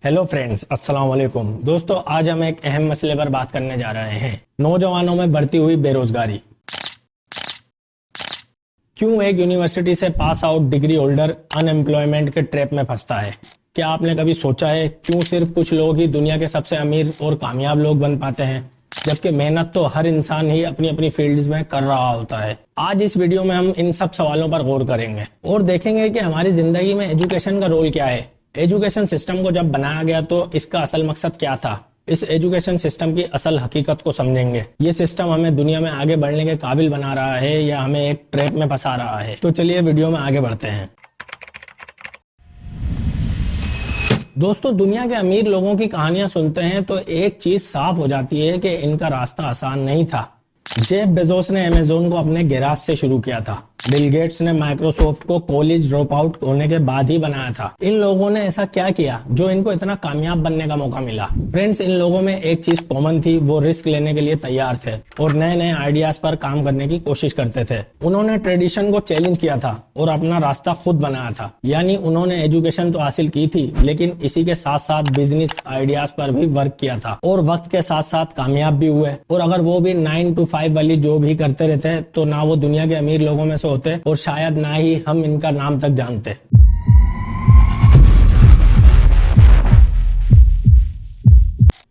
Hello friends, अस्सलाम वालेकुम। दोस्तों, आज हम एक अहम मसले पर बात करने जा रहे हैं। नौजवानों में बढ़ती हुई बेरोजगारी। क्यों एक यूनिवर्सिटी से pass out degree holder unemployment के ट्रैप में फंसता है? क्या आपने कभी सोचा है क्यों सिर्फ कुछ लोग ही दुनिया के सबसे अमीर और कामयाब लोग बन पाते हैं, जबकि मेहनत तो हर इंसान ही अपनी अपनी फील्ड्स में कर रहा होता है? आज इस वीडियो में हम इन सब सवालों पर गौर करेंगे और देखेंगे कि हमारी जिंदगी में एजुकेशन का रोल क्या है। एजुकेशन सिस्टम को जब बनाया गया तो इसका असल मकसद क्या था? इस एजुकेशन सिस्टम की असल हकीकत को समझेंगे। ये सिस्टम हमें दुनिया में आगे बढ़ने के काबिल बना रहा है या हमें एक ट्रैप में फंसा रहा है? तो चलिए वीडियो में आगे बढ़ते हैं। दोस्तों, दुनिया के अमीर लोगों की कहानियां सुनते हैं तो एक चीज साफ हो जाती है कि इनका रास्ता आसान नहीं था। जेफ बेजोस ने अमेज़न को अपने गैराज से शुरू किया था। बिल गेट्स ने माइक्रोसॉफ्ट को कॉलेज ड्रॉप आउट होने के बाद ही बनाया था। इन लोगों ने ऐसा क्या किया जो इनको इतना कामयाब बनने का मौका मिला? फ्रेंड्स, इन लोगों में एक चीज कॉमन थी, वो रिस्क लेने के लिए तैयार थे और नए नए आइडियाज पर काम करने की कोशिश करते थे। उन्होंने ट्रेडिशन को चैलेंज किया था और अपना रास्ता खुद बनाया था। यानी उन्होंने एजुकेशन तो हासिल की थी, लेकिन इसी के साथ साथ बिजनेस आइडियाज पर भी वर्क किया था और वक्त के साथ साथ कामयाब भी हुए। और अगर वो भी 9 to 5 वाली जॉब ही करते रहते तो ना वो दुनिया के अमीर लोगों में से होते और शायद ना ही हम इनका नाम तक जानते।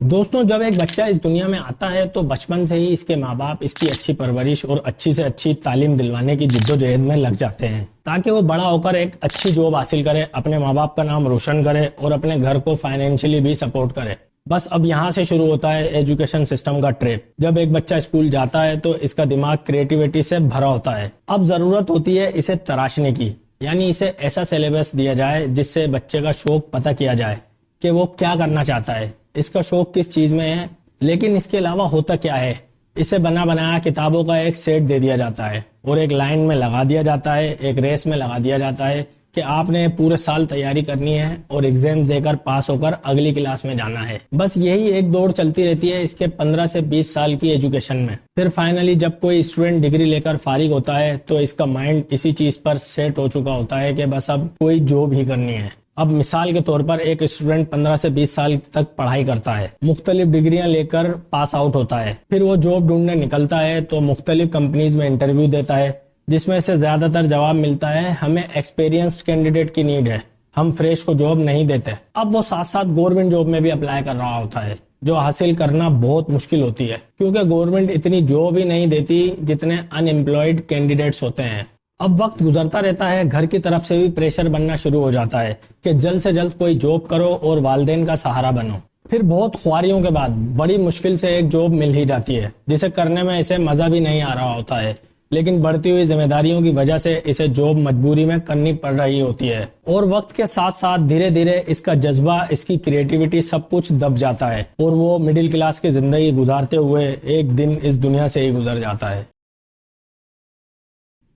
दोस्तों, जब एक बच्चा इस दुनिया में आता है तो बचपन से ही इसके माँ बाप इसकी अच्छी परवरिश और अच्छी से अच्छी तालीम दिलवाने की जिद्दोजहद में लग जाते हैं ताकि वो बड़ा होकर एक अच्छी जॉब हासिल करे, अपने माँ बाप का नाम रोशन करे और अपने घर को फाइनेंशियली भी सपोर्ट करे। बस अब यहाँ से शुरू होता है एजुकेशन सिस्टम का ट्रैप। जब एक बच्चा स्कूल जाता है तो इसका दिमाग क्रिएटिविटी से भरा होता है। अब जरूरत होती है इसे तराशने की, यानी इसे ऐसा सिलेबस दिया जाए जिससे बच्चे का शौक पता किया जाए कि वो क्या करना चाहता है, इसका शौक किस चीज में है। लेकिन इसके अलावा होता क्या है? इसे बना बनाया किताबों का एक सेट दे दिया जाता है और एक लाइन में लगा दिया जाता है, एक रेस में लगा दिया जाता है कि आपने पूरे साल तैयारी करनी है और एग्जाम देकर पास होकर अगली क्लास में जाना है। बस यही एक दौड़ चलती रहती है इसके 15 से 20 साल की एजुकेशन में। फिर फाइनली जब कोई स्टूडेंट डिग्री लेकर फारिग होता है तो इसका माइंड इसी चीज पर सेट हो चुका होता है कि बस अब कोई जॉब ही करनी है। अब मिसाल के तौर पर एक स्टूडेंट 15 से 20 साल तक पढ़ाई करता है, मुख्तलिफ डिग्रियां लेकर पास आउट होता है। फिर वो जॉब ढूंढने निकलता है तो मुख्तलिफ कंपनीज में इंटरव्यू देता है, जिसमें से ज्यादातर जवाब मिलता है हमें एक्सपीरियंस्ड कैंडिडेट की नीड है, हम फ्रेश को जॉब नहीं देते। अब वो साथ साथ गवर्नमेंट जॉब में भी अप्लाई कर रहा होता है, जो हासिल करना बहुत मुश्किल होती है क्योंकि गवर्नमेंट इतनी जॉब ही नहीं देती जितने अनएम्प्लॉयड कैंडिडेट्स होते हैं। अब वक्त गुजरता रहता है, घर की तरफ से भी प्रेशर बनना शुरू हो जाता है कि जल्द से जल्द कोई जॉब करो और वालिदैन का सहारा बनो। फिर बहुत ख्वारियों के बाद बड़ी मुश्किल से एक जॉब मिल ही जाती है जिसे करने में इसे मजा भी नहीं आ रहा होता है, लेकिन बढ़ती हुई जिम्मेदारियों की वजह से इसे जॉब मजबूरी में करनी पड़ रही होती है। और वक्त के साथ साथ धीरे धीरे इसका जज्बा, इसकी क्रिएटिविटी सब कुछ दब जाता है और वो मिडिल क्लास की जिंदगी गुजारते हुए एक दिन इस दुनिया से ही गुजर जाता है।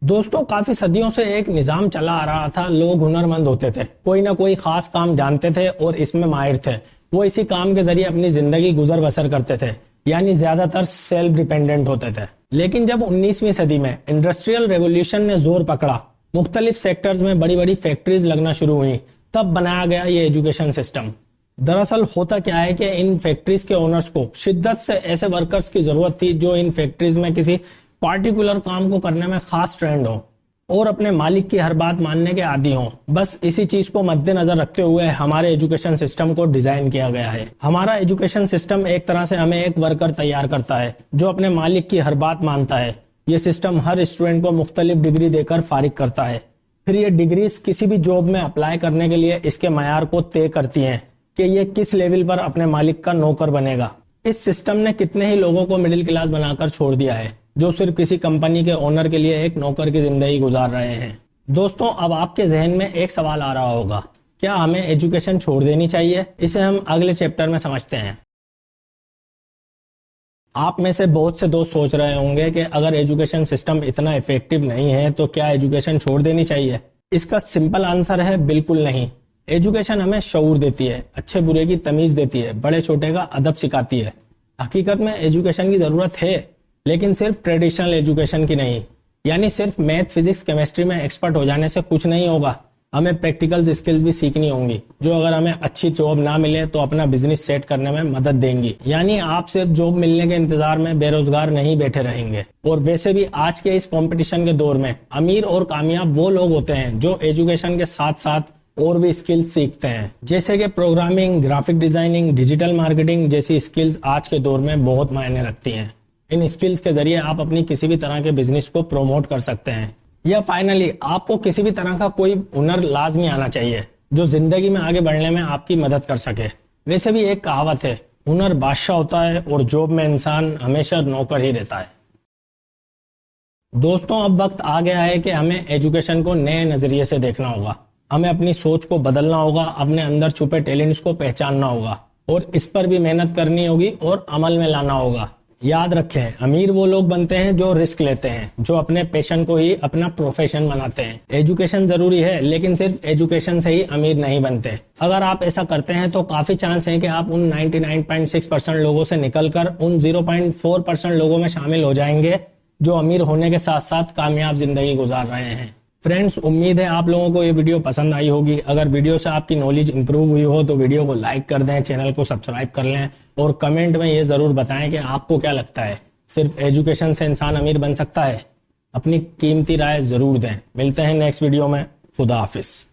दोस्तों, काफी सदियों से एक निजाम चला आ रहा था। लोग हुनरमंद होते थे, कोई ना कोई खास काम जानते थे और इसमें माहिर थे। वो इसी काम के जरिए अपनी जिंदगी गुजर बसर करते थे, यानी ज्यादातर सेल्फ डिपेंडेंट होते थे। लेकिन जब 19वीं सदी में इंडस्ट्रियल रेवोल्यूशन ने जोर पकड़ा, मुख्तलिफ सेक्टर्स में बड़ी बड़ी फैक्ट्रीज लगना शुरू हुई, तब बनाया गया ये एजुकेशन सिस्टम। दरअसल होता क्या है कि इन फैक्ट्रीज के ओनर्स को शिद्दत से ऐसे वर्कर्स की जरूरत थी जो इन फैक्ट्रीज में किसी पार्टिकुलर काम को करने में खास ट्रेंड हो और अपने मालिक की हर बात मानने के आदी हों। बस इसी चीज को मद्देनजर रखते हुए हमारे एजुकेशन सिस्टम को डिजाइन किया गया है। हमारा एजुकेशन सिस्टम एक तरह से हमें एक वर्कर तैयार करता है जो अपने मालिक की हर बात मानता है। ये सिस्टम हर स्टूडेंट को मुख्तलिफ डिग्री देकर फारिग करता है। फिर ये डिग्रीज किसी भी जॉब में अप्लाई करने के लिए इसके मयार को तय करती हैं कि ये किस लेवल पर अपने मालिक का नौकर बनेगा। इस सिस्टम ने कितने ही लोगों को मिडिल क्लास बनाकर छोड़ दिया है जो सिर्फ किसी कंपनी के ओनर के लिए एक नौकर की जिंदगी गुजार रहे हैं। दोस्तों, अब आपके जहन में एक सवाल आ रहा होगा, क्या हमें एजुकेशन छोड़ देनी चाहिए? इसे हम अगले चैप्टर में समझते हैं। आप में से बहुत से दोस्त सोच रहे होंगे कि अगर एजुकेशन सिस्टम इतना इफेक्टिव नहीं है तो क्या एजुकेशन छोड़ देनी चाहिए? इसका सिंपल आंसर है बिल्कुल नहीं। एजुकेशन हमें शऊर देती है, अच्छे बुरे की तमीज देती है, बड़े छोटे का अदब सिखाती है। हकीकत में एजुकेशन की जरूरत है, लेकिन सिर्फ ट्रेडिशनल एजुकेशन की नहीं। यानी सिर्फ मैथ, फिजिक्स, केमिस्ट्री में एक्सपर्ट हो जाने से कुछ नहीं होगा। हमें प्रैक्टिकल स्किल्स भी सीखनी होंगी, जो अगर हमें अच्छी जॉब ना मिले तो अपना बिजनेस सेट करने में मदद देंगी। यानी आप सिर्फ जॉब मिलने के इंतजार में बेरोजगार नहीं बैठे रहेंगे। और वैसे भी आज के इस कंपटीशन के दौर में अमीर और कामयाब वो लोग होते हैं जो एजुकेशन के साथ साथ और भी स्किल्स सीखते हैं, जैसे कि programming, graphic designing, digital marketing जैसी स्किल्स आज के दौर में बहुत मायने रखती हैं। इन स्किल्स के जरिए आप अपनी किसी भी तरह के बिजनेस को प्रमोट कर सकते हैं। या फाइनली आपको किसी भी तरह का कोई हुनर लाजमी आना चाहिए जो जिंदगी में आगे बढ़ने में आपकी मदद कर सके। वैसे भी एक कहावत है, हुनर बादशाह होता है और जॉब में इंसान हमेशा नौकर ही रहता है। दोस्तों, अब वक्त आ गया है कि हमें एजुकेशन को नए नजरिए से देखना होगा। हमें अपनी सोच को बदलना होगा, अपने अंदर छुपे टैलेंट्स को पहचानना होगा और इस पर भी मेहनत करनी होगी और अमल में लाना होगा। याद रखें, अमीर वो लोग बनते हैं जो रिस्क लेते हैं, जो अपने पैशन को ही अपना प्रोफेशन बनाते हैं। एजुकेशन जरूरी है, लेकिन सिर्फ एजुकेशन से ही अमीर नहीं बनते। अगर आप ऐसा करते हैं तो काफी चांस है कि आप उन 99.6% लोगों से निकलकर उन 0.4% लोगों में शामिल हो जाएंगे जो अमीर होने के साथ साथ कामयाब जिंदगी गुजार रहे हैं। फ्रेंड्स, उम्मीद है आप लोगों को ये वीडियो पसंद आई होगी। अगर वीडियो से आपकी नॉलेज इंप्रूव हुई हो तो वीडियो को लाइक कर दें, चैनल को सब्सक्राइब कर लें और कमेंट में ये जरूर बताएं कि आपको क्या लगता है, सिर्फ एजुकेशन से इंसान अमीर बन सकता है? अपनी कीमती राय जरूर दें। मिलते हैं नेक्स्ट वीडियो में। खुदा हाफिज।